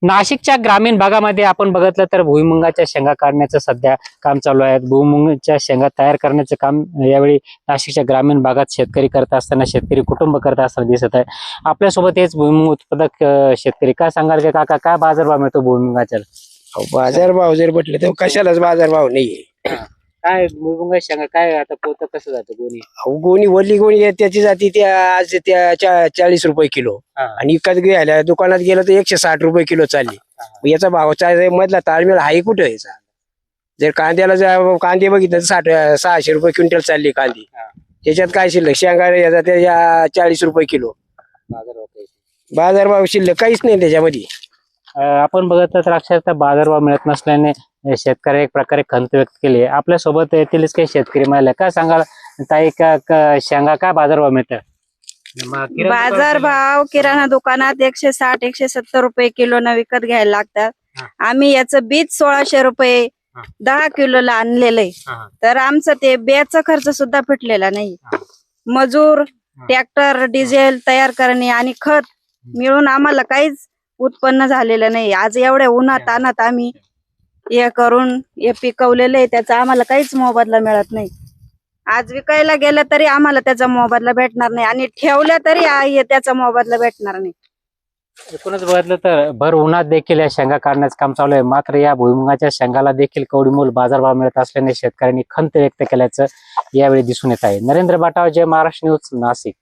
नाशिकच्या ग्रामीण भागामध्ये आपण बघितलं तर भुईमुगाच्या शेंगा काढण्याचं सध्या काम चालू आहे. भुईमुगाच्या शेंगा तयार करण्याचं काम यावेळी नाशिकच्या ग्रामीण भागात शेतकरी करत असताना, शेतकरी कुटुंब करत असताना दिसत आहे. आपल्यासोबत हेच भुईमुग उत्पादक शेतकरी. काय सांगाल का काका, काय बाजारभाव मिळतो भुईमुगाच्या? बाजारभाव जर म्हटलं तर कशालाच बाजारभाव नाहीये. काय भुईमुगा शेंगा काय आता पोत कसं जातं गोणी? गोणी वल्ली गोणी आहे, त्याची जाती त्या आज त्या 40 रुपये किलो आणि विकत घ्यायला दुकानात गेलं तर 160 रुपये किलो चालली. मग याचा भावचा मधला ताळमेळ आहे कुठे याचा? जर कांद्याला कांदे बघितलं तर 600 रुपये क्विंटल चालली कांदी. त्याच्यात काय शिल्लक? शेंगा याचा त्या 40 रुपये किलो बाजारभाव शिल्लक काहीच नाही त्याच्यामध्ये. आपण बघितलं तर अक्षरशः बाजारभाव मिळत नसल्याने शेतकरी एक प्रकारे खंत व्यक्त केली आहे. आपल्यासोबत येथीलच काही शेतकरी महिला. काय सांगाल ताई, शेंगा काय बाजारभाव मिळतात? बाजारभाव किराणा दुकानात 160-170 रुपये किलो न विकत घ्यायला लागतात. आम्ही याचं बीज 1600 रुपये 10 किलोला आणलेलं आहे. तर आमचं ते बियाचा खर्च सुद्धा फिटलेला नाही. मजूर, ट्रॅक्टर, डिझेल तयार करणे आणि खत मिळून आम्हाला काहीच उत्पन्न झालेलं नाही. आज एवढ्या उन्हात आणत आम्ही हे करून हे पिकवलेलं आहे, त्याचा आम्हाला काहीच मोबदला मिळत नाही. आज विकायला गेलं तरी आम्हाला त्याचा मोबदला भेटणार नाही आणि ठेवल्या तरी त्याचा मोबदला भेटणार नाही. एकूणच बघितलं तर भर उन्हात देखील या शेंगा काढण्याचं काम चालू आहे. मात्र या भुईमुगाच्या शेंगाला देखील कवडीमोल बाजारभाव मिळत असल्याने शेतकऱ्यांनी खंत व्यक्त केल्याचं यावेळी दिसून येत आहे. नरेंद्र बाटाव, जय महाराष्ट्र न्यूज, नाशिक.